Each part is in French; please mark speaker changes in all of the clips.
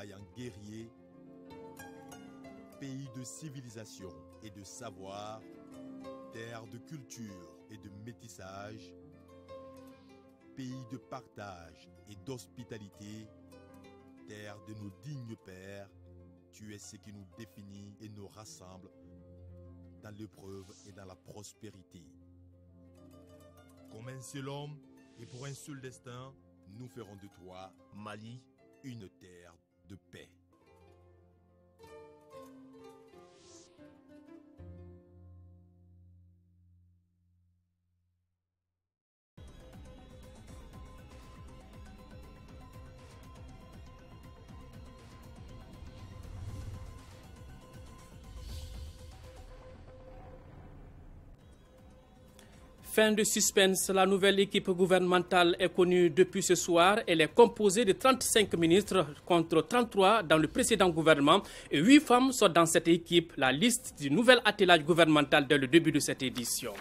Speaker 1: vaillant guerrier, pays de civilisation et de savoir, terre de culture et de métissage, pays de partage et d'hospitalité, terre de nos dignes pères, tu es ce qui nous définit et nous rassemble dans l'épreuve et dans la prospérité. Comme un seul homme et pour un seul destin, nous ferons de toi, Mali, une terre de paix.
Speaker 2: Fin de suspense, la nouvelle équipe gouvernementale est connue depuis ce soir. Elle est composée de 35 ministres contre 33 dans le précédent gouvernement et 8 femmes sont dans cette équipe. La liste du nouvel attelage gouvernemental dès le début de cette édition.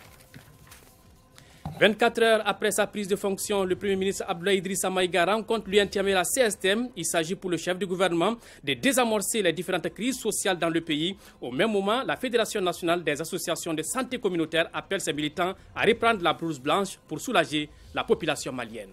Speaker 2: 24 heures après sa prise de fonction, le Premier ministre Abdoulaye Idrissa Maïga rencontre l'UNTM et la CSTM. Il s'agit pour le chef du gouvernement de désamorcer les différentes crises sociales dans le pays. Au même moment, la Fédération nationale des associations de santé communautaire appelle ses militants à reprendre la blouse blanche pour soulager la population malienne.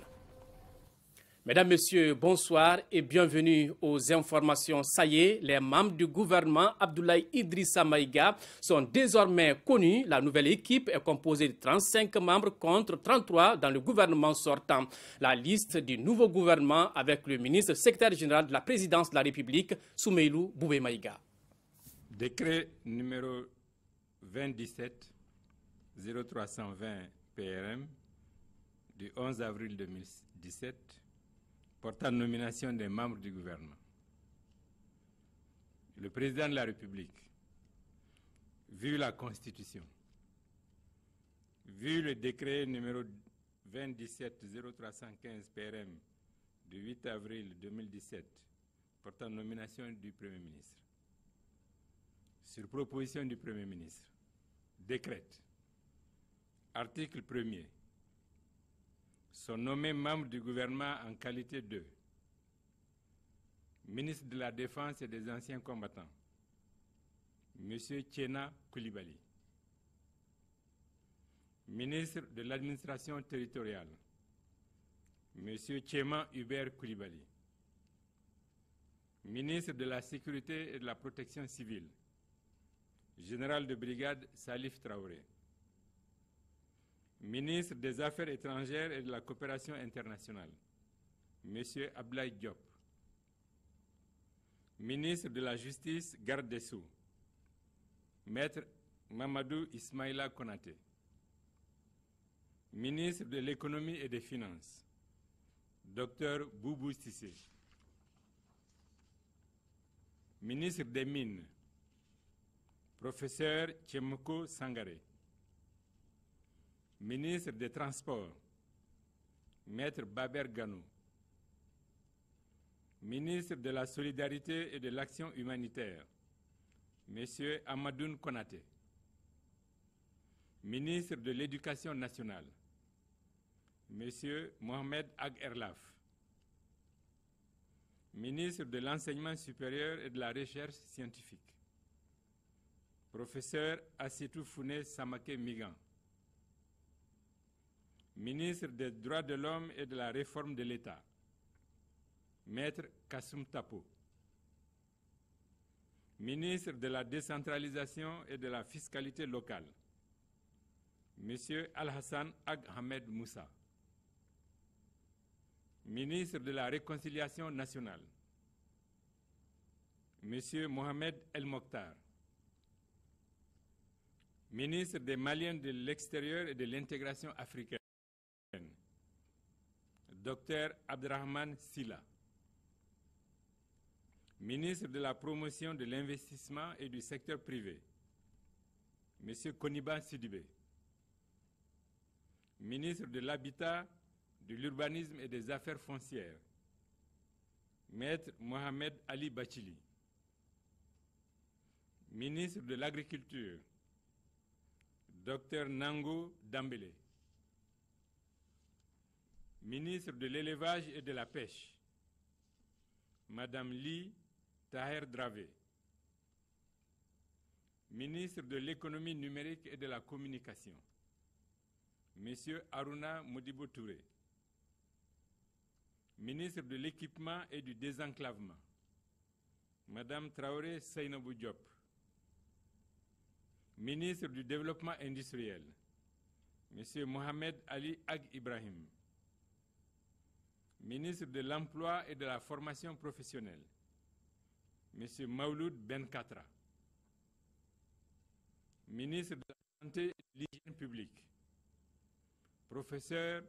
Speaker 2: Mesdames, Messieurs, bonsoir et bienvenue aux informations. Ça y est, les membres du gouvernement Abdoulaye Idrissa Maïga sont désormais connus. La nouvelle équipe est composée de 35 membres contre 33 dans le gouvernement sortant. La liste du nouveau gouvernement avec le ministre secrétaire général de la présidence de la République, Soumeylou Boubé Maïga.
Speaker 3: Décret numéro 2017-0320 PRM du 11 avril 2017 portant nomination des membres du gouvernement. Le président de la République, vu la Constitution, vu le décret numéro 2017-0315 PRM du 8 avril 2017 portant nomination du Premier ministre, sur proposition du Premier ministre, décrète, article 1er, sont nommés membres du gouvernement en qualité de ministre de la Défense et des anciens combattants, M. Tchéna Koulibaly, ministre de l'administration territoriale, M. Tchéma Hubert Koulibaly, ministre de la Sécurité et de la Protection civile, général de brigade Salif Traoré, ministre des Affaires étrangères et de la coopération internationale, M. Abdoulaye Diop, ministre de la Justice, garde des Sceaux, Maître Mamadou Ismaïla Konaté, ministre de l'Économie et des Finances, Dr Boubou Sissé, ministre des Mines, Professeur Tchemoko Sangaré, ministre des Transports, Maître Baber Ganou, ministre de la Solidarité et de l'Action humanitaire, M. Amadoun Konaté, ministre de l'Éducation nationale, M. Mohamed Ag Erlaf, ministre de l'Enseignement supérieur et de la Recherche scientifique, Professeur Assitou Founé Samake Migan, ministre des Droits de l'Homme et de la Réforme de l'État, Maître Kassoum Tapo, ministre de la Décentralisation et de la Fiscalité locale, M. Al-Hassan Ag Ahmed Moussa, ministre de la Réconciliation nationale, M. Mohamed El Mokhtar, ministre des Maliens de l'extérieur et de l'intégration africaine, Dr Abdrahman Silla, ministre de la Promotion de l'investissement et du secteur privé, M. Koniba Sidibé, ministre de l'Habitat, de l'Urbanisme et des Affaires foncières, Maître Mohamed Ali Bachili, ministre de l'Agriculture, Dr Nango Dambélé, ministre de l'Élevage et de la Pêche, Madame Li Taher Dravé. Ministre de l'économie numérique et de la communication, Monsieur Aruna Modibo Touré. Ministre de l'équipement et du désenclavement, Madame Traoré Seynabou Diop. Ministre du développement industriel, Monsieur Mohamed Ali Ag Ibrahim. Ministre de l'emploi et de la formation professionnelle, Monsieur Mauloud Ben Katra. Ministre de la Santé et de l'Hygiène publique, Professeur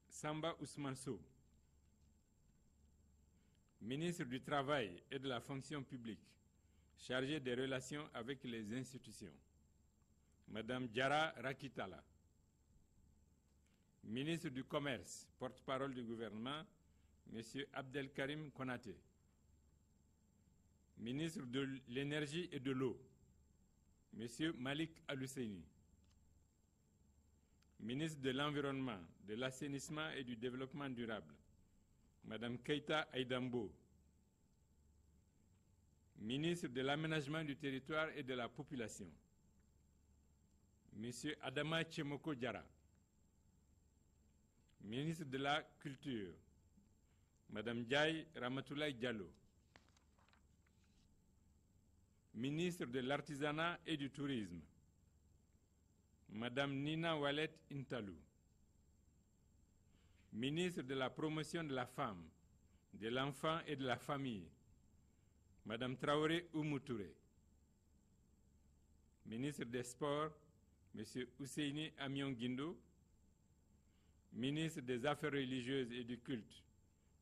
Speaker 3: Samba Ousmane Sow. Ministre du Travail et de la Fonction publique, chargé des relations avec les institutions, Madame Diara Rakitala. Ministre du Commerce, porte-parole du gouvernement, Monsieur Abdelkarim Konaté. Ministre de l'Énergie et de l'Eau, Monsieur Malik Al-Husseini. Ministre de l'Environnement, de l'Assainissement et du Développement durable, Madame Keita Aïdambo. Ministre de l'Aménagement du territoire et de la population, Monsieur Adama Tchemoko Diara. Ministre de la Culture, Madame Diaye Ramatoulaye Diallo. Ministre de l'Artisanat et du Tourisme, Madame Nina Walet Intalou. Ministre de la Promotion de la Femme, de l'Enfant et de la Famille, Madame Traoré Oumou Touré. Ministre des Sports, Monsieur Ousseini Amion Guindo. Ministre des Affaires religieuses et du culte,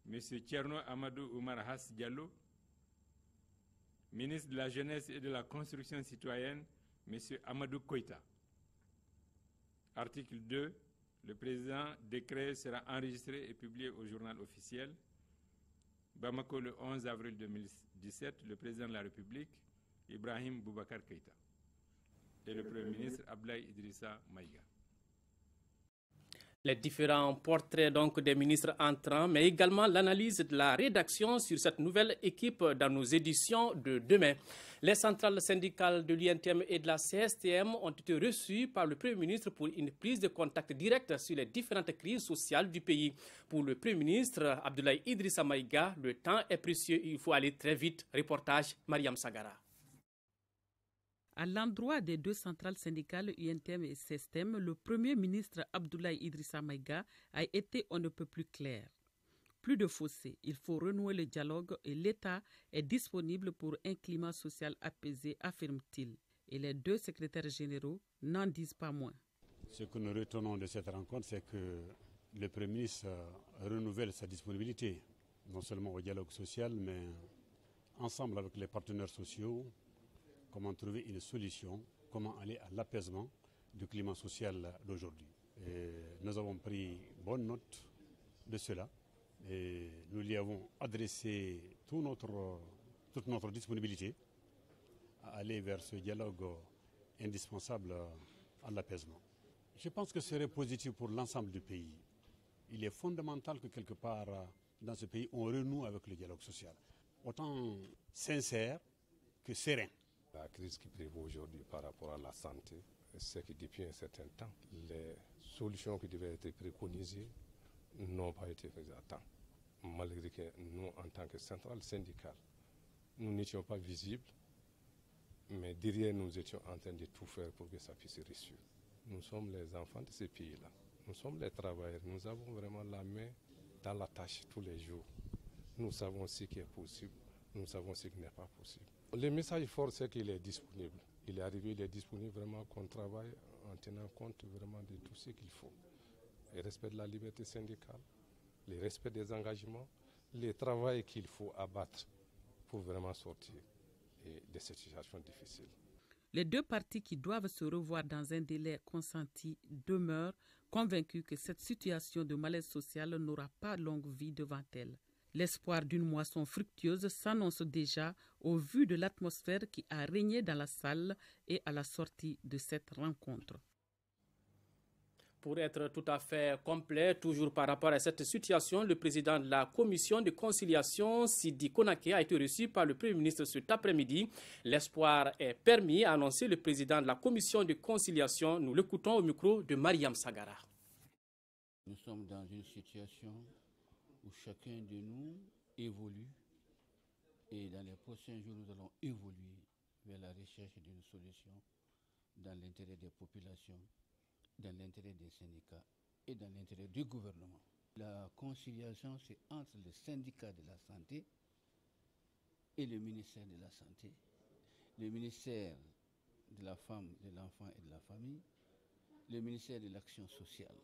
Speaker 3: Monsieur Tcherno Amadou Oumar Hass Diallo. Ministre de la Jeunesse et de la Construction citoyenne, Monsieur Amadou Koïta. Article 2. Le président décret sera enregistré et publié au journal officiel. Bamako le 11 avril 2017, le président de la République, Ibrahim Boubacar Keïta. Et le Premier ministre, Abdoulaye Idrissa Maïga.
Speaker 2: Les différents portraits donc des ministres entrants, mais également l'analyse de la rédaction sur cette nouvelle équipe dans nos éditions de demain. Les centrales syndicales de l'INTM et de la CSTM ont été reçues par le Premier ministre pour une prise de contact directe sur les différentes crises sociales du pays. Pour le Premier ministre Abdoulaye Idrissa Maïga, le temps est précieux, il faut aller très vite. Reportage Mariam Sagara.
Speaker 4: À l'endroit des deux centrales syndicales UNTM et CSTM, le Premier ministre Abdoulaye Idrissa Maïga a été on ne peut plus clair. Plus de fossé, il faut renouer le dialogue et l'État est disponible pour un climat social apaisé, affirme-t-il. Et les deux secrétaires généraux n'en disent pas moins.
Speaker 5: Ce que nous retenons de cette rencontre, c'est que le Premier ministre renouvelle sa disponibilité, non seulement au dialogue social, mais ensemble avec les partenaires sociaux, comment trouver une solution, comment aller à l'apaisement du climat social d'aujourd'hui. Nous avons pris bonne note de cela et nous lui avons adressé toute notre disponibilité à aller vers ce dialogue indispensable à l'apaisement. Je pense que ce serait positif pour l'ensemble du pays. Il est fondamental que quelque part dans ce pays, on renoue avec le dialogue social. Autant sincère que serein.
Speaker 6: La crise qui prévaut aujourd'hui par rapport à la santé, c'est que depuis un certain temps, les solutions qui devaient être préconisées n'ont pas été faites à temps. Malgré que nous, en tant que centrale syndicale, nous n'étions pas visibles, mais derrière nous étions en train de tout faire pour que ça puisse réussir. Nous sommes les enfants de ces pays-là. Nous sommes les travailleurs. Nous avons vraiment la main dans la tâche tous les jours. Nous savons ce qui est possible. Nous savons ce qui n'est pas possible. Le message fort, c'est qu'il est disponible. Il est arrivé, il est disponible vraiment qu'on travaille en tenant compte vraiment de tout ce qu'il faut. Le respect de la liberté syndicale, le respect des engagements, le travail qu'il faut abattre pour vraiment sortir de cette situation difficile.
Speaker 4: Les deux parties qui doivent se revoir dans un délai consenti demeurent convaincus que cette situation de malaise social n'aura pas longue vie devant elle. L'espoir d'une moisson fructueuse s'annonce déjà au vu de l'atmosphère qui a régné dans la salle et à la sortie de cette rencontre.
Speaker 2: Pour être tout à fait complet, toujours par rapport à cette situation, le président de la commission de conciliation, Sidi Konake, a été reçu par le Premier ministre cet après-midi. L'espoir est permis, a annoncé le président de la commission de conciliation. Nous l'écoutons au micro de Mariam Sagara.
Speaker 7: Nous sommes dans une situation où chacun de nous évolue et dans les prochains jours, nous allons évoluer vers la recherche d'une solution dans l'intérêt des populations, dans l'intérêt des syndicats et dans l'intérêt du gouvernement. La conciliation, c'est entre le syndicat de la santé et le ministère de la Santé, le ministère de la Femme, de l'Enfant et de la Famille, le ministère de l'Action sociale,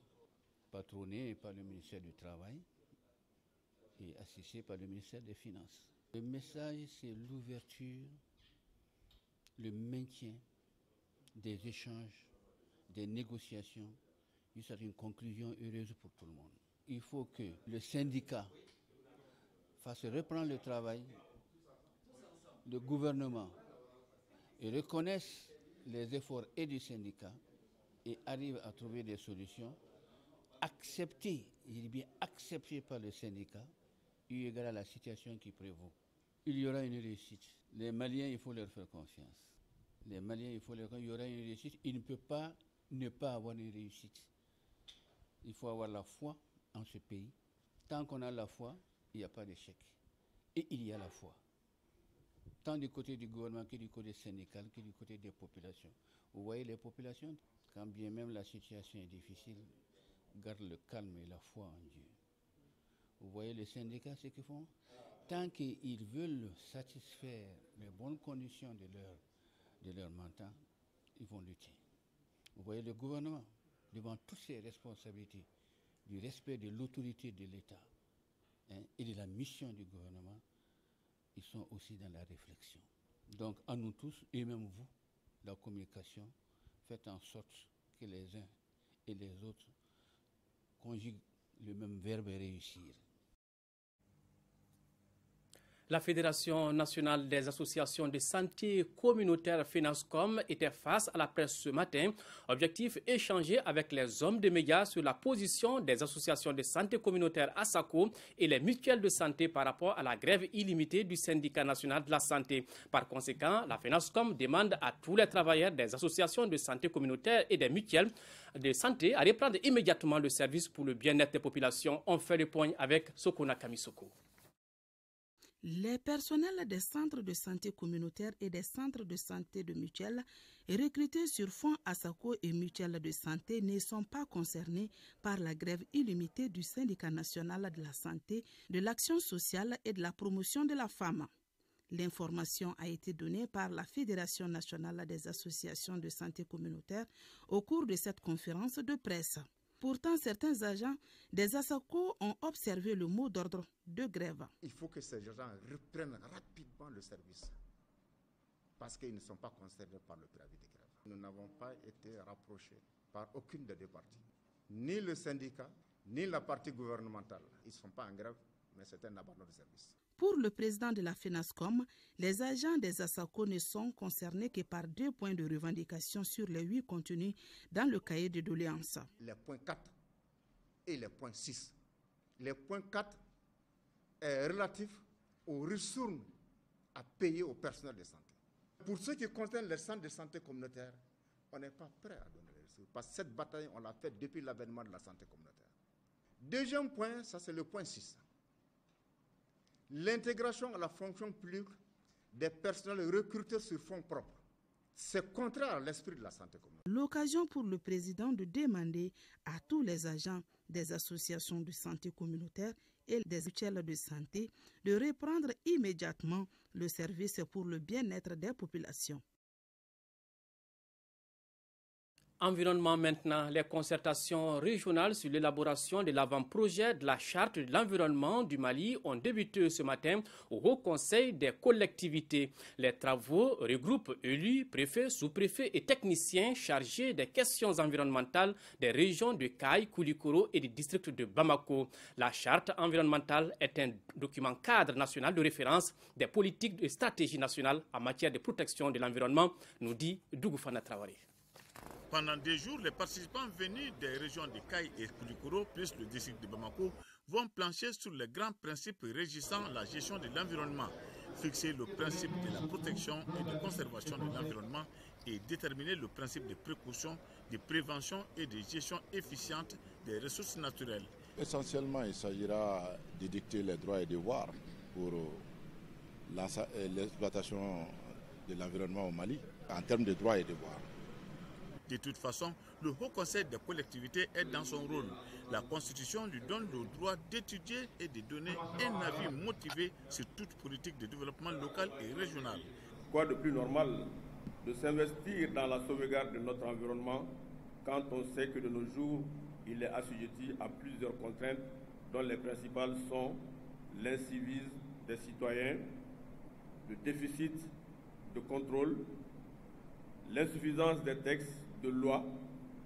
Speaker 7: patronné par le ministère du Travail et assisté par le ministère des Finances. Le message, c'est l'ouverture, le maintien des échanges, des négociations, jusqu'à une conclusion heureuse pour tout le monde. Il faut que le syndicat fasse reprendre le travail, le gouvernement reconnaisse les efforts et du syndicat et arrive à trouver des solutions acceptées, il est bien acceptées par le syndicat, eu égard à la situation qui prévaut. Il y aura une réussite. Les Maliens, il faut leur faire confiance. Les Maliens, il y aura une réussite. Il ne peut pas ne pas avoir une réussite. Il faut avoir la foi en ce pays. Tant qu'on a la foi, il n'y a pas d'échec. Et il y a la foi. Tant du côté du gouvernement que du côté syndical, que du côté des populations. Vous voyez les populations, quand bien même la situation est difficile, gardent le calme et la foi en Dieu. Vous voyez les syndicats, ce qu'ils font? Tant qu'ils veulent satisfaire les bonnes conditions de leur mandat, ils vont lutter. Vous voyez le gouvernement, devant toutes ses responsabilités, du respect de l'autorité de l'État et de la mission du gouvernement, ils sont aussi dans la réflexion. Donc à nous tous, et même vous, la communication, faites en sorte que les uns et les autres conjuguent le même verbe réussir.
Speaker 2: La Fédération nationale des associations de santé communautaire FENASCOM était face à la presse ce matin. Objectif, échanger avec les hommes de médias sur la position des associations de santé communautaire ASACO et les mutuelles de santé par rapport à la grève illimitée du syndicat national de la santé. Par conséquent, la FENASCOM demande à tous les travailleurs des associations de santé communautaire et des mutuelles de santé à reprendre immédiatement le service pour le bien-être des populations. On fait le point avec Sokona Kamisoko.
Speaker 8: Les personnels des centres de santé communautaires et des centres de santé de mutuelles recrutés sur fonds ASACO et mutuelles de santé ne sont pas concernés par la grève illimitée du syndicat national de la santé, de l'action sociale et de la promotion de la femme. L'information a été donnée par la Fédération nationale des associations de santé communautaire au cours de cette conférence de presse. Pourtant, certains agents des ASACO ont observé le mot d'ordre de grève.
Speaker 9: Il faut que ces gens reprennent rapidement le service parce qu'ils ne sont pas concernés par le préavis de grève. Nous n'avons pas été rapprochés par aucune des deux parties. Ni le syndicat, ni la partie gouvernementale. Ils ne sont pas en grève, mais c'est un abandon de service.
Speaker 8: Pour le président de la FENASCOM, les agents des ASACO ne sont concernés que par 2 points de revendication sur les 8 contenus dans le cahier de doléances.
Speaker 9: Les points 4 et les points 6. Les points 4 est relatif aux ressources à payer au personnel de santé. Pour ce qui concerne les centres de santé communautaire, on n'est pas prêt à donner les ressources parce que cette bataille, on l'a faite depuis l'avènement de la santé communautaire. Deuxième point, ça c'est le point 6. L'intégration à la fonction publique des personnels recrutés sur fonds propres. C'est contraire à l'esprit de la santé communautaire.
Speaker 8: L'occasion pour le président de demander à tous les agents des associations de santé communautaire et des mutuelles de santé de reprendre immédiatement le service pour le bien-être des populations.
Speaker 2: Environnement maintenant, les concertations régionales sur l'élaboration de l'avant-projet de la charte de l'environnement du Mali ont débuté ce matin au Haut Conseil des collectivités. Les travaux regroupent élus, préfets, sous-préfets et techniciens chargés des questions environnementales des régions de Kayes, Koulikoro et du district de Bamako. La charte environnementale est un document cadre national de référence des politiques et stratégies nationales en matière de protection de l'environnement, nous dit Dougou Fana Traoré.
Speaker 10: Pendant 2 jours, les participants venus des régions de Caille et Koulikoro, plus le district de Bamako, vont plancher sur les grands principes régissant la gestion de l'environnement, fixer le principe de la protection et de conservation de l'environnement et déterminer le principe de précaution, de prévention et de gestion efficiente des ressources naturelles.
Speaker 11: Essentiellement, il s'agira de dicter les droits et devoirs pour l'exploitation de l'environnement au Mali en termes de droits et devoirs.
Speaker 10: De toute façon, le Haut Conseil des collectivités est dans son rôle. La Constitution lui donne le droit d'étudier et de donner un avis motivé sur toute politique de développement local et régional.
Speaker 12: Quoi de plus normal de s'investir dans la sauvegarde de notre environnement quand on sait que de nos jours, il est assujetti à plusieurs contraintes dont les principales sont l'incivisme des citoyens, le déficit de contrôle, l'insuffisance des textes de loi,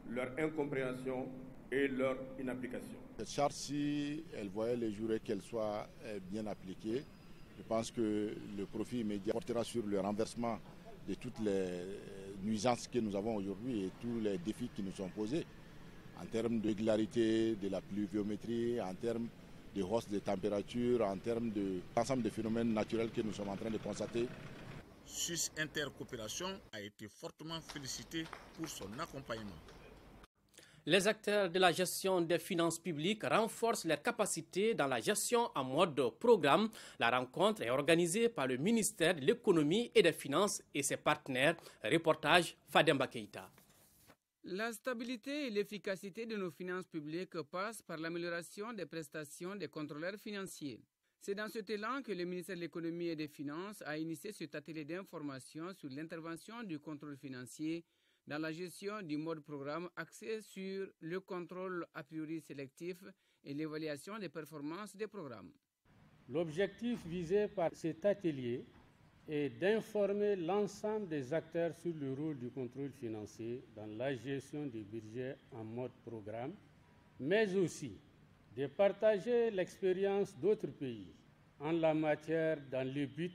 Speaker 12: leur incompréhension et leur inapplication.
Speaker 11: Cette charte, si elle voyait le jour et qu'elle soit bien appliquée, je pense que le profit immédiat portera sur le renversement de toutes les nuisances que nous avons aujourd'hui et tous les défis qui nous sont posés en termes de régularité de la pluviométrie, en termes de hausse des températures, en termes de l'ensemble des phénomènes naturels que nous sommes en train de constater.
Speaker 10: Suisse Intercoopération a été fortement félicité pour son accompagnement.
Speaker 2: Les acteurs de la gestion des finances publiques renforcent leurs capacités dans la gestion en mode programme. La rencontre est organisée par le ministère de l'Économie et des Finances et ses partenaires. Reportage Fademba Keïta.
Speaker 13: La stabilité et l'efficacité de nos finances publiques passent par l'amélioration des prestations des contrôleurs financiers. C'est dans cet élan que le ministère de l'Économie et des Finances a initié cet atelier d'information sur l'intervention du contrôle financier dans la gestion du mode programme axé sur le contrôle a priori sélectif et l'évaluation des performances des programmes.
Speaker 14: L'objectif visé par cet atelier est d'informer l'ensemble des acteurs sur le rôle du contrôle financier dans la gestion des budgets en mode programme, mais aussi de partager l'expérience d'autres pays en la matière dans le but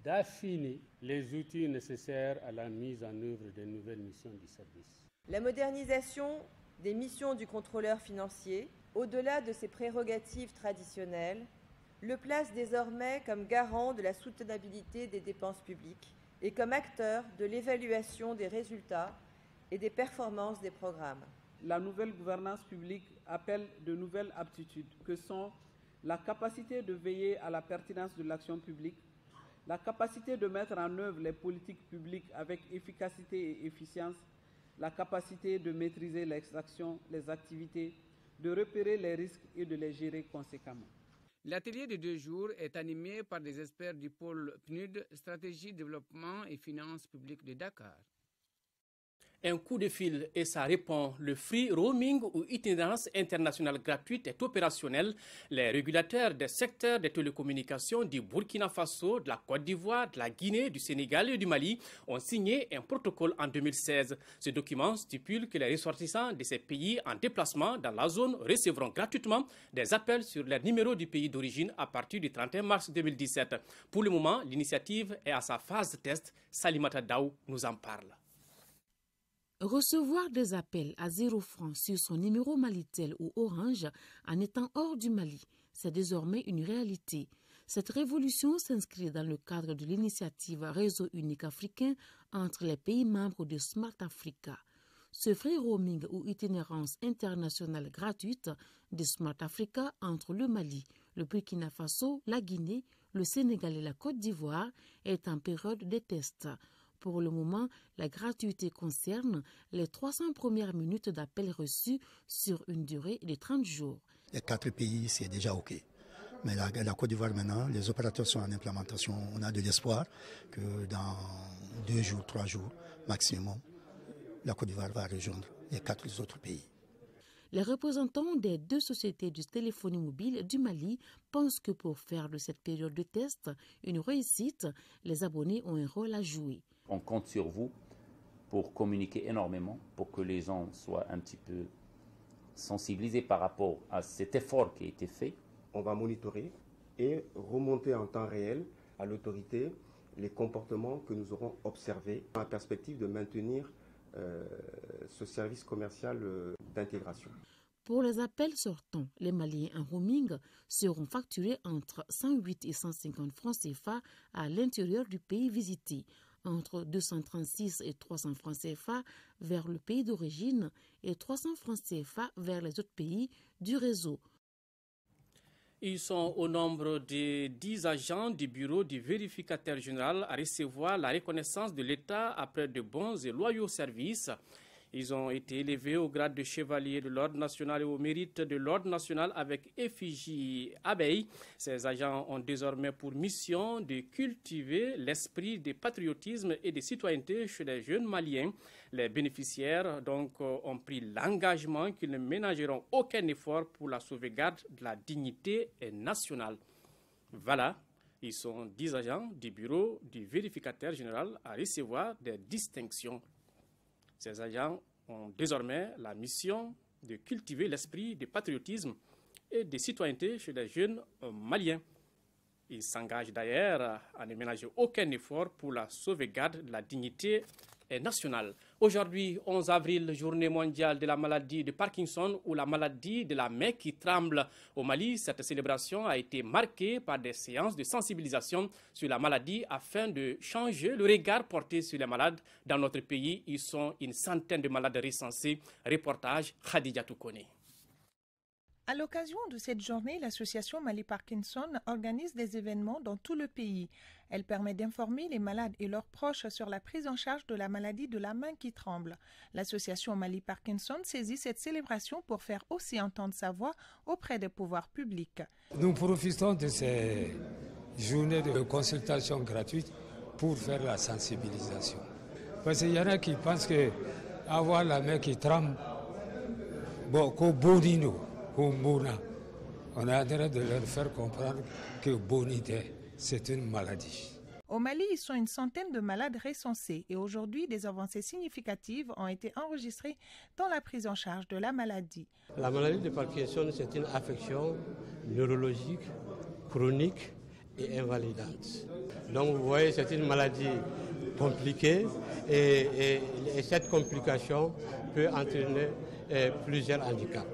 Speaker 14: d'affiner les outils nécessaires à la mise en œuvre des nouvelles missions du service.
Speaker 15: La modernisation des missions du contrôleur financier, au-delà de ses prérogatives traditionnelles, le place désormais comme garant de la soutenabilité des dépenses publiques et comme acteur de l'évaluation des résultats et des performances des programmes.
Speaker 16: La nouvelle gouvernance publique appelle de nouvelles aptitudes que sont la capacité de veiller à la pertinence de l'action publique, la capacité de mettre en œuvre les politiques publiques avec efficacité et efficience, la capacité de maîtriser les actions, les activités, de repérer les risques et de les gérer conséquemment.
Speaker 13: L'atelier de 2 jours est animé par des experts du pôle PNUD, Stratégie, Développement et Finances publiques de Dakar.
Speaker 2: Un coup de fil et ça répond. Le free roaming ou itinérance internationale gratuite est opérationnel. Les régulateurs des secteurs des télécommunications du Burkina Faso, de la Côte d'Ivoire, de la Guinée, du Sénégal et du Mali ont signé un protocole en 2016. Ce document stipule que les ressortissants de ces pays en déplacement dans la zone recevront gratuitement des appels sur leur numéro du pays d'origine à partir du 31 mars 2017. Pour le moment, l'initiative est à sa phase de test. Salimata Daou nous en parle.
Speaker 8: Recevoir des appels à 0 francs sur son numéro Malitel ou Orange en étant hors du Mali, c'est désormais une réalité. Cette révolution s'inscrit dans le cadre de l'initiative Réseau unique africain entre les pays membres de Smart Africa. Ce free roaming ou itinérance internationale gratuite de Smart Africa entre le Mali, le Burkina Faso, la Guinée, le Sénégal et la Côte d'Ivoire est en période de test. Pour le moment, la gratuité concerne les 300 premières minutes d'appel reçus sur une durée de 30 jours.
Speaker 17: Les 4 pays, c'est déjà OK. Mais la Côte d'Ivoire maintenant, les opérateurs sont en implémentation. On a de l'espoir que dans 2 jours, 3 jours maximum, la Côte d'Ivoire va rejoindre les 4 autres pays.
Speaker 8: Les représentants des 2 sociétés de téléphonie mobile du Mali pensent que pour faire de cette période de test une réussite, les abonnés ont un rôle à jouer.
Speaker 18: On compte sur vous pour communiquer énormément, pour que les gens soient un petit peu sensibilisés par rapport à cet effort qui a été fait.
Speaker 19: On va monitorer et remonter en temps réel à l'autorité les comportements que nous aurons observés en perspective de maintenir ce service commercial d'intégration.
Speaker 20: Pour les appels sortants, les Maliens en roaming seront facturés entre 108 et 150 francs CFA à l'intérieur du pays visité, entre 236 et 300 francs CFA vers le pays d'origine et 300 francs CFA vers les autres pays du réseau.
Speaker 2: Ils sont au nombre de 10 agents du bureau du vérificateur général à recevoir la reconnaissance de l'État après de bons et loyaux services. Ils ont été élevés au grade de chevalier de l'Ordre national et au mérite de l'Ordre national avec effigie abeille. Ces agents ont désormais pour mission de cultiver l'esprit de patriotisme et de citoyenneté chez les jeunes Maliens. Les bénéficiaires donc ont pris l'engagement qu'ils ne ménageront aucun effort pour la sauvegarde de la dignité nationale. Voilà, ils sont 10 agents du bureau du vérificateur général à recevoir des distinctions. Ces agents ont désormais la mission de cultiver l'esprit de patriotisme et de citoyenneté chez les jeunes Maliens. Ils s'engagent d'ailleurs à ne ménager aucun effort pour la sauvegarde de la dignité nationale. Aujourd'hui, 11 avril, journée mondiale de la maladie de Parkinson ou la maladie de la main qui tremble au Mali. Cette célébration a été marquée par des séances de sensibilisation sur la maladie afin de changer le regard porté sur les malades. Dans notre pays, ils sont une centaine de malades recensés. Reportage Khadija Toukone.
Speaker 21: À l'occasion de cette journée, l'association Mali Parkinson organise des événements dans tout le pays. Elle permet d'informer les malades et leurs proches sur la prise en charge de la maladie de la main qui tremble. L'association Mali Parkinson saisit cette célébration pour faire aussi entendre sa voix auprès des pouvoirs publics.
Speaker 22: Nous profitons de ces journées de consultation gratuite pour faire la sensibilisation. Parce qu'il y en a qui pensent qu'avoir la main qui tremble, on a intérêt de leur faire comprendre que bonité, c'est une maladie.
Speaker 21: Au Mali, ils sont une centaine de malades recensés et aujourd'hui, des avancées significatives ont été enregistrées dans la prise en charge de la maladie.
Speaker 23: La maladie de Parkinson, c'est une affection neurologique, chronique et invalidante. Donc vous voyez, c'est une maladie compliquée et cette complication peut entraîner plusieurs handicaps.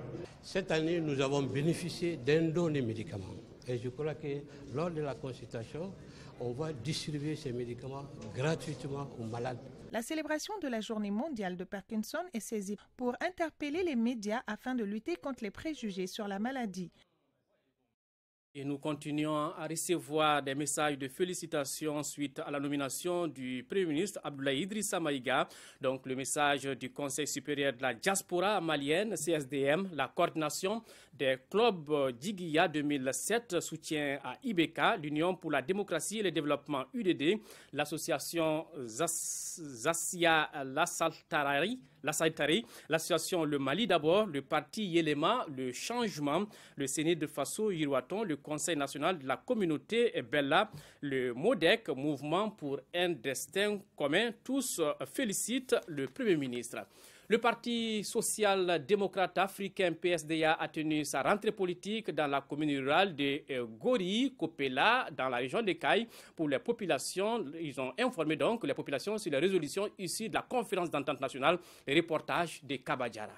Speaker 23: Cette année, nous avons bénéficié d'un don de médicaments. Et je crois que lors de la consultation, on va distribuer ces médicaments gratuitement aux malades.
Speaker 21: La célébration de la journée mondiale de Parkinson est saisie pour interpeller les médias afin de lutter contre les préjugés sur la maladie.
Speaker 2: Et nous continuons à recevoir des messages de félicitations suite à la nomination du Premier ministre Abdoulaye Idrissa Maïga. Donc le message du Conseil supérieur de la diaspora malienne, CSDM, la coordination des clubs d'Iguia 2007, soutien à IBK, l'Union pour la démocratie et le développement UDD, l'association Zassia Lassaltari, l'association Le Mali d'abord, le parti Yélema, le changement, le Séné de Faso, Yirouaton, le Conseil national de la communauté Bella, le MODEC, Mouvement pour un destin commun, tous félicitent le Premier ministre. Le Parti social-démocrate africain PSDA a tenu sa rentrée politique dans la commune rurale de Gori, Kopela, dans la région de Caille. Pour les populations, ils ont informé donc les populations sur les résolutions issues de la conférence d'entente nationale. Le reportage de Kabadjara.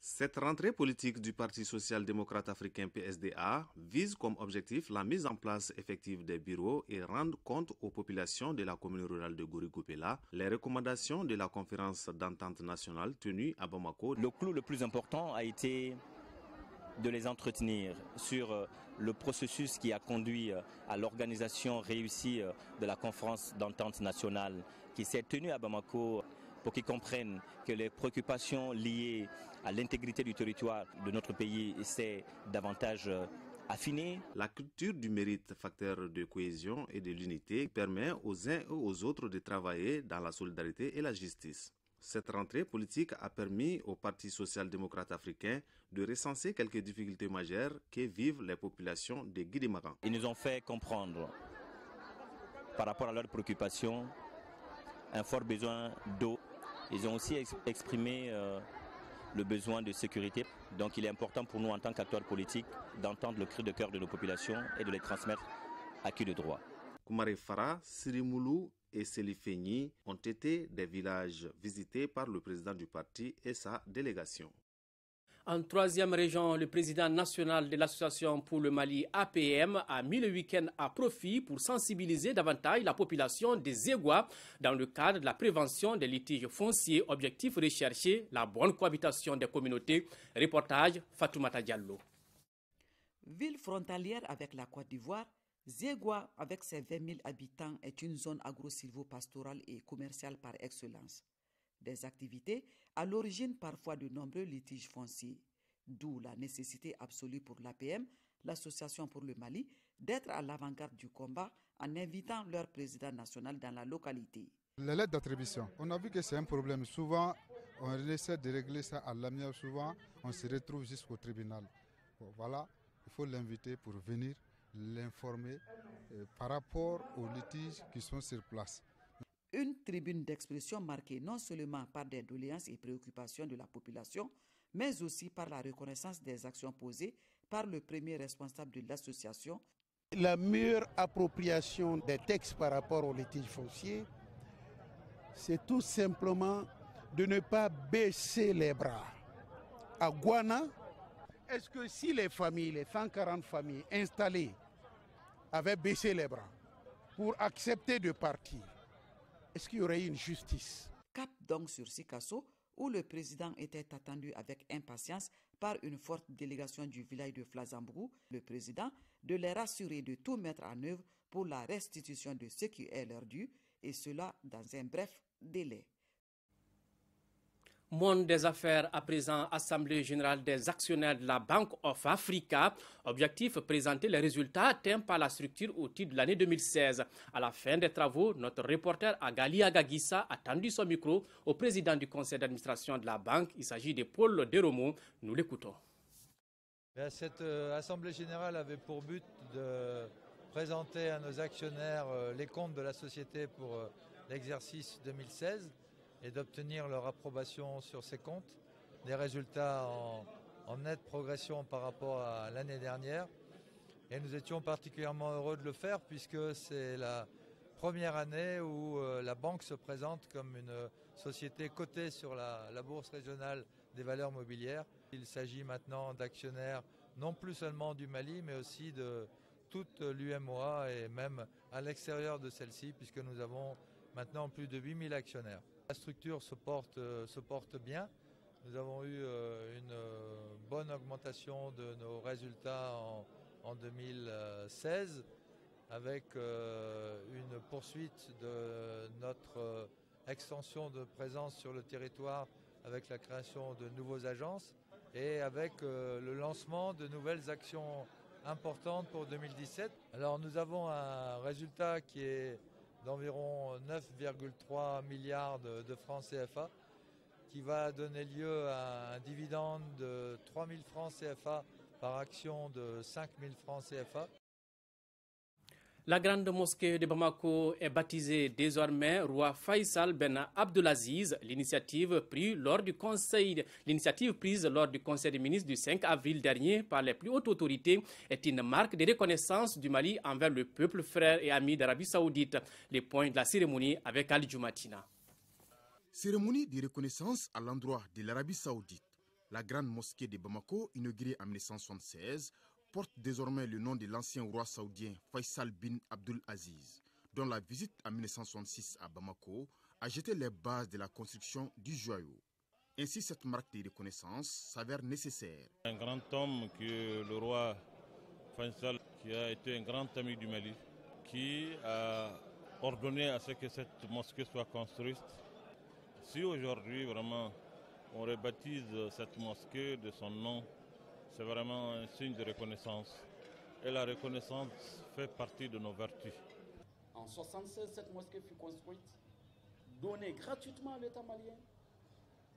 Speaker 24: Cette rentrée politique du Parti social-démocrate africain PSDA vise comme objectif la mise en place effective des bureaux et rendre compte aux populations de la commune rurale de Gori-Kopela les recommandations de la conférence d'entente nationale tenue à Bamako.
Speaker 25: Le clou le plus important a été de les entretenir sur le processus qui a conduit à l'organisation réussie de la conférence d'entente nationale qui s'est tenue à Bamako, pour qu'ils comprennent que les préoccupations liées à l'intégrité du territoire de notre pays s'est davantage affinée.
Speaker 24: La culture du mérite, facteur de cohésion et de l'unité, permet aux uns et aux autres de travailler dans la solidarité et la justice. Cette rentrée politique a permis au Parti social-démocrate africain de recenser quelques difficultés majeures que vivent les populations de Guidimaran.
Speaker 25: Ils nous ont fait comprendre, par rapport à leurs préoccupations, un fort besoin d'eau. Ils ont aussi exprimé le besoin de sécurité. Donc il est important pour nous en tant qu'acteurs politiques d'entendre le cri de cœur de nos populations et de les transmettre à qui de droit.
Speaker 24: Koumare Farah, Sirimoulou et Selifeni ont été des villages visités par le président du parti et sa délégation.
Speaker 2: En troisième région, le président national de l'Association pour le Mali APM a mis le week-end à profit pour sensibiliser davantage la population des Égwa dans le cadre de la prévention des litiges fonciers. Objectif recherché, la bonne cohabitation des communautés. Reportage Fatoumata Diallo.
Speaker 1: Ville frontalière avec la Côte d'Ivoire, Zégua, avec ses 20 000 habitants, est une zone agro-silvo-pastorale et commerciale par excellence. Des activités à l'origine parfois de nombreux litiges fonciers, d'où la nécessité absolue pour l'APM, l'Association pour le Mali, d'être à l'avant-garde du combat en invitant leur président national dans la localité.
Speaker 3: Les lettres d'attribution, on a vu que c'est un problème. Souvent, on essaie de régler ça à l'amiable. Souvent, on se retrouve jusqu'au tribunal. Bon, voilà, il faut l'inviter pour venir l'informer par rapport aux litiges qui sont sur place.
Speaker 1: Une tribune d'expression marquée non seulement par des doléances et préoccupations de la population, mais aussi par la reconnaissance des actions posées par le premier responsable de l'association.
Speaker 4: La meilleure appropriation des textes par rapport aux litiges fonciers, c'est tout simplement de ne pas baisser les bras. À Guana, est-ce que si les familles, les 140 familles installées, avaient baissé les bras pour accepter de partir, est-ce qu'il y aurait une justice?
Speaker 1: Cap donc sur Sikasso, où le président était attendu avec impatience par une forte délégation du village de Flazambrou, le président de les rassurer de tout mettre en œuvre pour la restitution de ce qui est leur dû, et cela dans un bref délai.
Speaker 2: Monde des affaires à présent, Assemblée générale des actionnaires de la Bank of Africa. Objectif, présenter les résultats atteints par la structure au titre de l'année 2016. À la fin des travaux, notre reporter Agali Agagissa a tendu son micro au président du conseil d'administration de la banque. Il s'agit de Paul Deromo. Nous l'écoutons.
Speaker 5: Cette Assemblée générale avait pour but de présenter à nos actionnaires les comptes de la société pour l'exercice 2016. Et d'obtenir leur approbation sur ces comptes, des résultats en nette progression par rapport à l'année dernière. Et nous étions particulièrement heureux de le faire puisque c'est la première année où la banque se présente comme une société cotée sur la bourse régionale des valeurs mobilières. Il s'agit maintenant d'actionnaires non plus seulement du Mali, mais aussi de toute l'UMOA et même à l'extérieur de celle-ci, puisque nous avons maintenant plus de 8000 actionnaires. La structure se porte bien. Nous avons eu une bonne augmentation de nos résultats en 2016 avec une poursuite de notre extension de présence sur le territoire avec la création de nouveaux agences et avec le lancement de nouvelles actions importantes pour 2017. Alors nous avons un résultat qui est d'environ 9,3 milliards de francs CFA, qui va donner lieu à un dividende de 3 000 francs CFA par action de 5 000 francs CFA.
Speaker 2: La grande mosquée de Bamako est baptisée désormais Roi Faisal Ben Abdelaziz. L'initiative prise lors du conseil des ministres du 5 avril dernier par les plus hautes autorités est une marque de reconnaissance du Mali envers le peuple frère et ami d'Arabie Saoudite. Les points de la cérémonie avec Ali Djoumatina.
Speaker 6: Cérémonie de reconnaissance à l'endroit de l'Arabie Saoudite. La grande mosquée de Bamako, inaugurée en 1976, porte désormais le nom de l'ancien roi saoudien Faisal bin Abdul Aziz, dont la visite en 1966 à Bamako a jeté les bases de la construction du joyau. Ainsi, cette marque de reconnaissance s'avère nécessaire.
Speaker 26: Un grand homme que le roi Faisal, qui a été un grand ami du Mali, qui a ordonné à ce que cette mosquée soit construite. Si aujourd'hui, vraiment, on rebaptise cette mosquée de son nom, c'est vraiment un signe de reconnaissance. Et la reconnaissance fait partie de nos vertus.
Speaker 27: En 1976, cette mosquée fut construite, donnée gratuitement à l'État malien,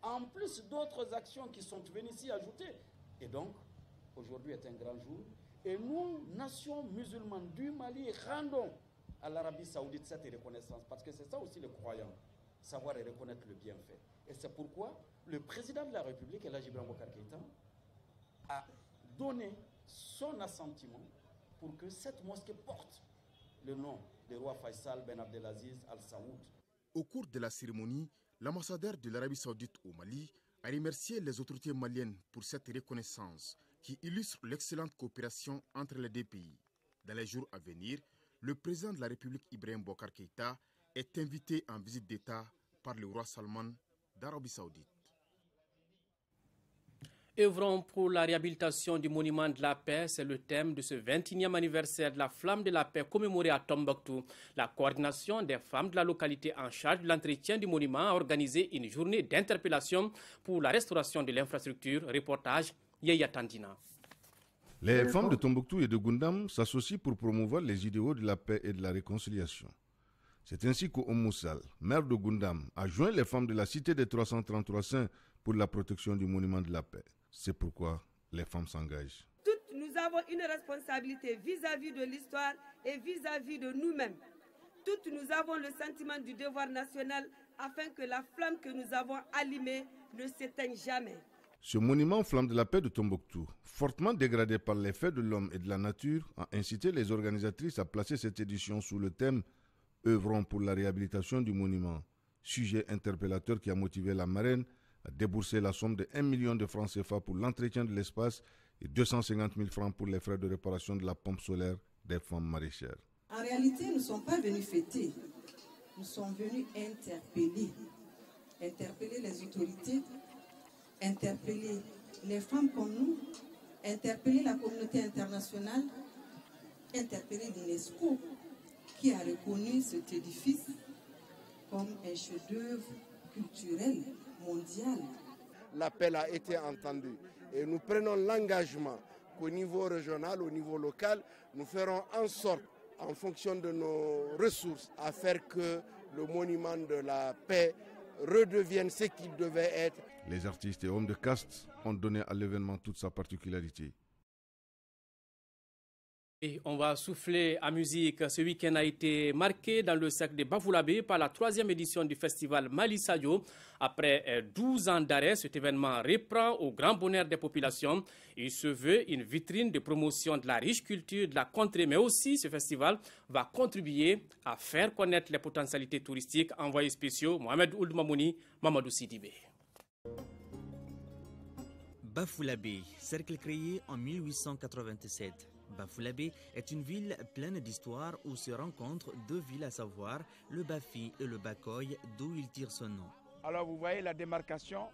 Speaker 27: en plus d'autres actions qui sont venues s'y ajouter. Et donc, aujourd'hui est un grand jour. Et nous, nation musulmane du Mali, rendons à l'Arabie Saoudite cette reconnaissance. Parce que c'est ça aussi le croyant, savoir et reconnaître le bienfait. Et c'est pourquoi le président de la République, El Hadji Ibrahima Boubacar Keïta, a donné son assentiment pour que cette mosquée porte le nom le roi Faisal Ben Abdelaziz Al Saoud.
Speaker 6: Au cours de la cérémonie, l'ambassadeur de l'Arabie Saoudite au Mali a remercié les autorités maliennes pour cette reconnaissance qui illustre l'excellente coopération entre les deux pays. Dans les jours à venir, le président de la République Ibrahim Boubacar Keïta est invité en visite d'État par le roi Salman d'Arabie Saoudite.
Speaker 2: Œuvrons pour la réhabilitation du monument de la paix, c'est le thème de ce 21e anniversaire de la flamme de la paix commémorée à Tombouctou. La coordination des femmes de la localité en charge de l'entretien du monument a organisé une journée d'interpellation pour la restauration de l'infrastructure. Reportage Yaya Tandina.
Speaker 7: Les femmes de Tombouctou et de Goundam s'associent pour promouvoir les idéaux de la paix et de la réconciliation. C'est ainsi qu'Oumoussal, maire de Goundam, a joint les femmes de la cité des 333 saints pour la protection du monument de la paix. C'est pourquoi les femmes s'engagent.
Speaker 9: Toutes nous avons une responsabilité vis-à-vis de l'histoire et vis-à-vis de nous-mêmes. Toutes nous avons le sentiment du devoir national afin que la flamme que nous avons allumée ne s'éteigne jamais.
Speaker 7: Ce monument flamme de la paix de Tombouctou, fortement dégradé par les faits de l'homme et de la nature, a incité les organisatrices à placer cette édition sous le thème « Œuvrons pour la réhabilitation du monument », sujet interpellateur qui a motivé la marraine à débourser la somme de 1 million de francs CFA pour l'entretien de l'espace et 250 000 francs pour les frais de réparation de la pompe solaire des femmes maraîchères.
Speaker 10: En réalité, nous ne sommes pas venus fêter, nous sommes venus interpeller les autorités, interpeller les femmes comme nous, interpeller la communauté internationale, interpeller l'UNESCO qui a reconnu cet édifice comme un chef-d'œuvre culturel mondial.
Speaker 11: L'appel a été entendu et nous prenons l'engagement qu'au niveau régional, au niveau local, nous ferons en sorte, en fonction de nos ressources, à faire que le monument de la paix redevienne ce qu'il devait être.
Speaker 7: Les artistes et hommes de caste ont donné à l'événement toute sa particularité.
Speaker 2: Et on va souffler à musique. Ce week-end a été marqué dans le cercle de Bafoullabé par la 3e édition du festival Mali Sadio. Après 12 ans d'arrêt, cet événement reprend au grand bonheur des populations. Il se veut une vitrine de promotion de la riche culture de la contrée, mais aussi ce festival va contribuer à faire connaître les potentialités touristiques. Envoyés spéciaux, Mohamed Ould Mamouni, Mamadou Sidibé.
Speaker 12: Bafoullabé, cercle créé en 1887. Bafoullabé est une ville pleine d'histoire où se rencontrent deux villes, à savoir le Bafi et le Bakoy, d'où il tire son nom.
Speaker 14: Alors vous voyez la démarcation,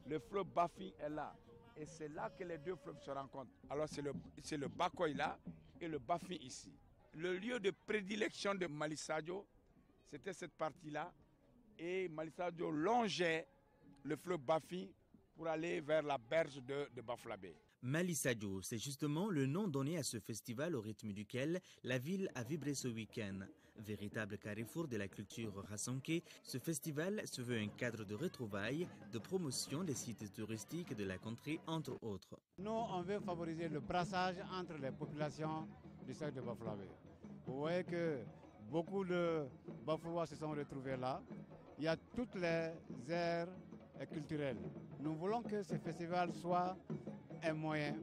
Speaker 14: le fleuve Bafi est là. Et c'est là que les deux fleuves se rencontrent. Alors c'est le Bakoy là et le Bafi ici. Le lieu de prédilection de Mali Sadio, c'était cette partie-là. Et Mali Sadio longeait le fleuve Bafi pour aller vers la berge de Bafoullabé.
Speaker 12: Mali Sadio, c'est justement le nom donné à ce festival au rythme duquel la ville a vibré ce week-end. Véritable carrefour de la culture rassanké, ce festival se veut un cadre de retrouvailles, de promotion des sites touristiques de la contrée, entre autres.
Speaker 15: Nous, on veut favoriser le brassage entre les populations du cercle de Bafoullabé. Vous voyez que beaucoup de Bafoulois se sont retrouvés là. Il y a toutes les aires culturelles. Nous voulons que ce festival soit un moyen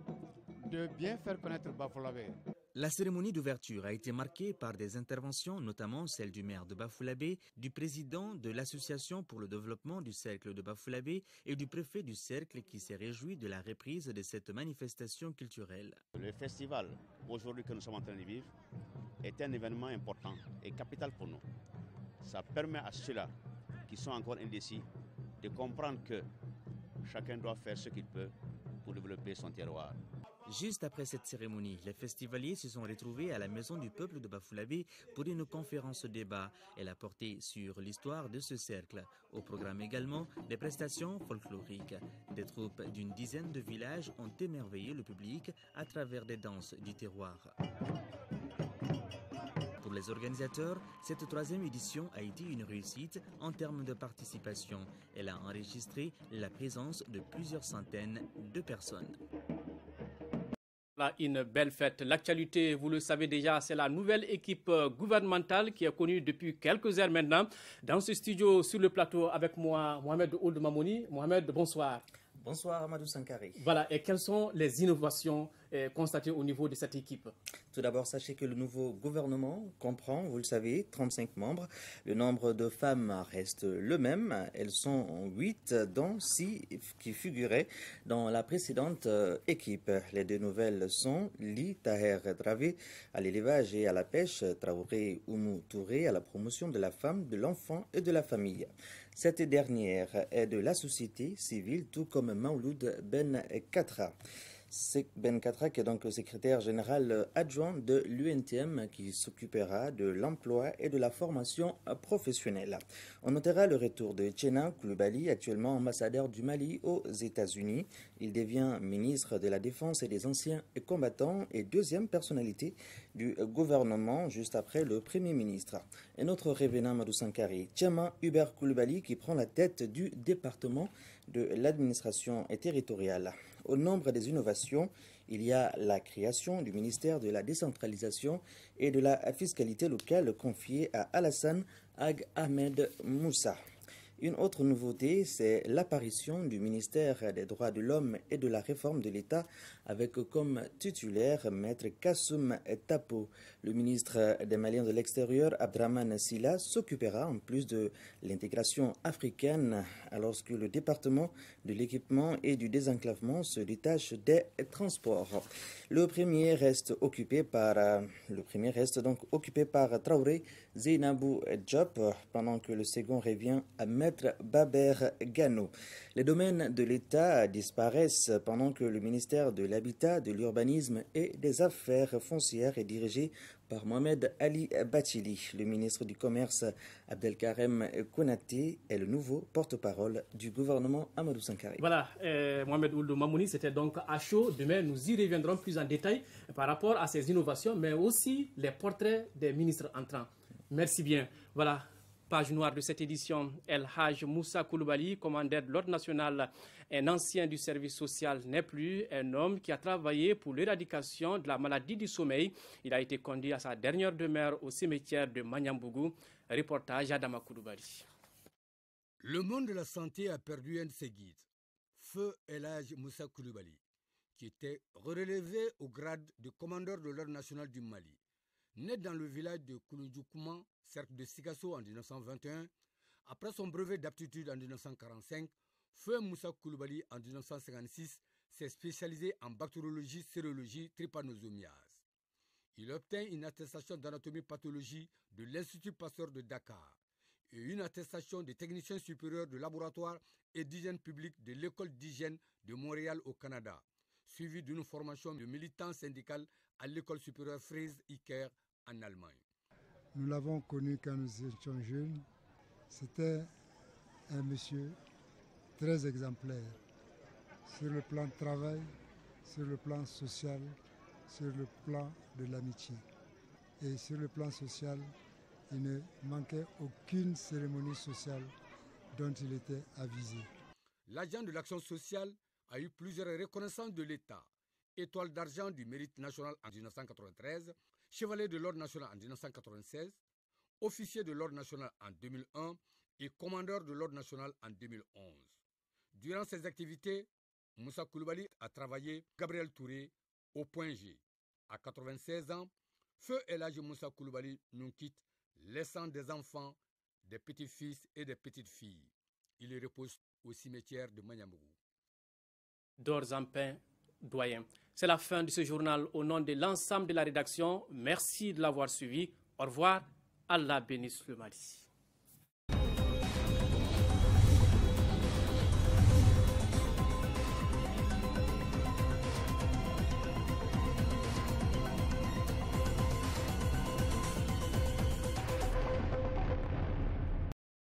Speaker 15: de bien faire connaître Bafoullabé.
Speaker 12: La cérémonie d'ouverture a été marquée par des interventions, notamment celle du maire de Bafoullabé, du président de l'association pour le développement du cercle de Bafoullabé et du préfet du cercle qui s'est réjoui de la reprise de cette manifestation culturelle.
Speaker 28: Le festival, aujourd'hui que nous sommes en train de vivre, est un événement important et capital pour nous. Ça permet à ceux-là qui sont encore indécis de comprendre que chacun doit faire ce qu'il peut pour développer son terroir.
Speaker 12: Juste après cette cérémonie, les festivaliers se sont retrouvés à la Maison du Peuple de Bafoullabé pour une conférence débat. Elle a porté sur l'histoire de ce cercle. Au programme également, des prestations folkloriques. Des troupes d'une dizaine de villages ont émerveillé le public à travers des danses du terroir. Pour les organisateurs, cette 3e édition a été une réussite en termes de participation. Elle a enregistré la présence de plusieurs centaines de personnes.
Speaker 2: Une belle fête. L'actualité, vous le savez déjà, c'est la nouvelle équipe gouvernementale qui est connue depuis quelques heures maintenant. Dans ce studio, sur le plateau, avec moi, Mohamed Ould Mamouni. Mohamed, bonsoir.
Speaker 29: Bonsoir, Amadou Sankari.
Speaker 2: Voilà, et quelles sont les innovations constaté au niveau de cette équipe?
Speaker 8: Tout d'abord, sachez que le nouveau gouvernement comprend, vous le savez, 35 membres. Le nombre de femmes reste le même. Elles sont 8, dont 6 qui figuraient dans la précédente équipe. Les deux nouvelles sont Li Taher Dravé à l'élevage et à la pêche, Traoré Oumou Touré à la promotion de la femme, de l'enfant et de la famille. Cette dernière est de la société civile, tout comme Maouloud Ben Katra. Ben Katra, qui est donc secrétaire général adjoint de l'UNTM, qui s'occupera de l'emploi et de la formation professionnelle. On notera le retour de Tchena Koulibaly, actuellement ambassadeur du Mali aux États-Unis. Il devient ministre de la Défense et des anciens combattants et deuxième personnalité du gouvernement, juste après le Premier ministre. Un autre revenant, Madou Sankari, Tchema Hubert Koulibaly, qui prend la tête du département de l'administration territoriale. Au nombre des innovations, il y a la création du ministère de la décentralisation et de la fiscalité locale confiée à Alassane Ag Ahmed Moussa. Une autre nouveauté, c'est l'apparition du ministère des droits de l'homme et de la réforme de l'État avec comme titulaire Maître Kassoum Tapo. Le ministre des Maliens de l'extérieur, Abdraman Silla, s'occupera en plus de l'intégration africaine alors que le département de l'équipement et du désenclavement se détache des transports. Le premier reste donc occupé par Traoré Zeynabou Diop, pendant que le second revient à Maître Baber Gano. Les domaines de l'État disparaissent pendant que le ministère de l'Habitat, de l'Urbanisme et des Affaires foncières est dirigé par Mohamed Ali Batili. Le ministre du Commerce, Abdelkarem Konaté, est le nouveau porte-parole du gouvernement Amadou Sankari.
Speaker 2: Voilà, Mohamed Ould Mamouni, c'était donc à chaud. Demain, nous y reviendrons plus en détail par rapport à ces innovations, mais aussi les portraits des ministres entrants. Merci bien. Voilà, page noire de cette édition. El Haj Moussa Koulibaly, commandeur de l'Ordre national, un ancien du service social, n'est plus un homme qui a travaillé pour l'éradication de la maladie du sommeil. Il a été conduit à sa dernière demeure au cimetière de Magnambougou. Reportage Adama Koulibaly.
Speaker 13: Le monde de la santé a perdu un de ses guides, Feu El Haj Moussa Koulibaly, qui était relevé au grade de commandeur de l'Ordre national du Mali. Né dans le village de Kouloudjoukouman, cercle de Sigasso en 1921, après son brevet d'aptitude en 1945, Feu Moussa Koulibaly en 1956 s'est spécialisé en bactériologie, sérologie, trypanosomiase. Il obtint une attestation d'anatomie-pathologie de l'Institut Pasteur de Dakar et une attestation de technicien supérieur de laboratoire et d'hygiène publique de l'école d'hygiène de Montréal au Canada, suivi d'une formation de militant syndical à l'école supérieure Frise Iker en Allemagne.
Speaker 16: Nous l'avons connu quand nous étions jeunes. C'était un monsieur très exemplaire sur le plan de travail, sur le plan social, sur le plan de l'amitié. Et sur le plan social, il ne manquait aucune cérémonie sociale dont il était avisé.
Speaker 13: L'agent de l'action sociale a eu plusieurs reconnaissances de l'État. Étoile d'argent du mérite national en 1993, chevalier de l'Ordre national en 1996, officier de l'Ordre national en 2001 et commandeur de l'Ordre national en 2011. Durant ses activités, Moussa Koulibaly a travaillé Gabriel Touré au Point G. À 96 ans, Feu El Haj Moussa Koulibaly nous quitte, laissant des enfants, des petits-fils et des petites-filles. Il repose au cimetière de Magnambougou.
Speaker 2: Dorzampin, doyen. C'est la fin de ce journal. Au nom de l'ensemble de la rédaction, merci de l'avoir suivi. Au revoir. Allah bénisse le Mali.